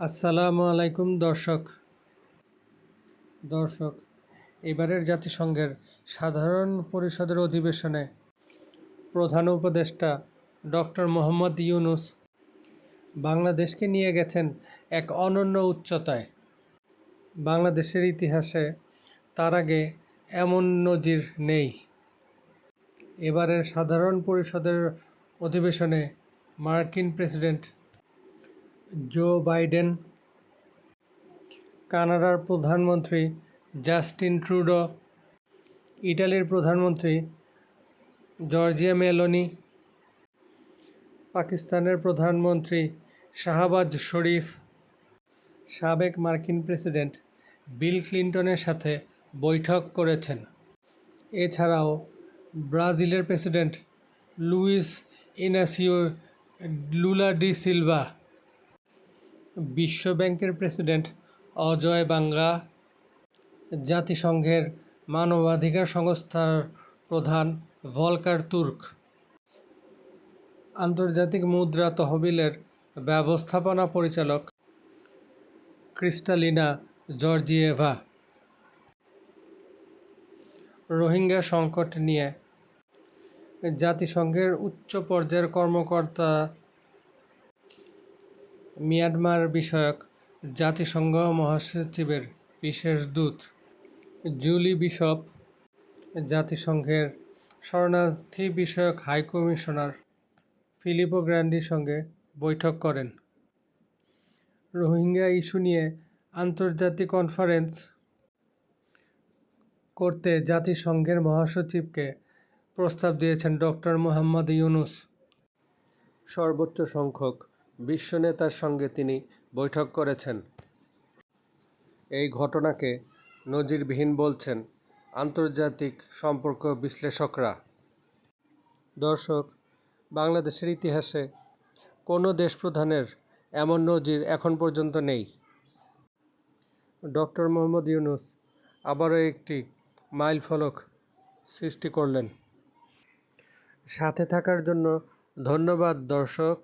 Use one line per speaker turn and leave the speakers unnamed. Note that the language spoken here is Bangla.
আসসালামু আলাইকুম দর্শক, এবারের জাতিসংঘের সাধারণ পরিষদের অধিবেশনে প্রধান উপদেষ্টা ডক্টর মোহাম্মদ ইউনূস বাংলাদেশকে নিয়ে গেছেন এক অনন্য উচ্চতায়। বাংলাদেশের ইতিহাসে তার আগে এমন নজির নেই। এবারের সাধারণ পরিষদের অধিবেশনে মার্কিন প্রেসিডেন্ট জো বাইডেন, কানাডার প্রধানমন্ত্রী জাস্টিন ট্রুডো, ইটালির প্রধানমন্ত্রী জর্জিয়া মেলোনি, পাকিস্তানের প্রধানমন্ত্রী শাহবাজ শরীফ, সাবেক মার্কিন প্রেসিডেন্ট বিল ক্লিন্টনের সাথে বৈঠক করেছেন। এছাড়াও ব্রাজিলের president Luiz Inacio Lula da Silva, বিশ্বব্যাংকের প্রেসিডেন্ট অজয় বাঙ্গা, জাতিসংঘের মানবাধিকার সংস্থার প্রধান ভলকার তুর্ক, আন্তর্জাতিক মুদ্রা তহবিলের ব্যবস্থাপনা পরিচালক ক্রিস্টালিনা জর্জিয়েভা, রোহিঙ্গা সংকট নিয়ে জাতিসংঘের উচ্চ পর্যায়ের কর্মকর্তা, মিয়ানমার বিষয়ক জাতিসংঘ মহাসচিবের বিশেষ দূত জুলি বিশপ, জাতিসংঘের শরণার্থী বিষয়ক হাই কমিশনার ফিলিপো গ্র্যান্ডির সঙ্গে বৈঠক করেন। রোহিঙ্গা ইস্যু নিয়ে আন্তর্জাতিক কনফারেন্স করতে জাতিসংঘের মহাসচিবকে প্রস্তাব দিয়েছেন ডক্টর মোহাম্মদ ইউনূস। সর্বোচ্চ সংখ্যক বিশ্ব নেতার সঙ্গে তিনি বৈঠক করেছেন। এই ঘটনাকে নজিরবিহীন বলছেন আন্তর্জাতিক সম্পর্ক বিশ্লেষকরা। দর্শক, বাংলাদেশের ইতিহাসে কোনো দেশপ্রধানের এমন নজির এখন পর্যন্ত নেই। ডক্টর মোহাম্মদ ইউনূস আবারও একটি মাইলফলক সৃষ্টি করলেন। সাথে থাকার জন্য ধন্যবাদ দর্শক।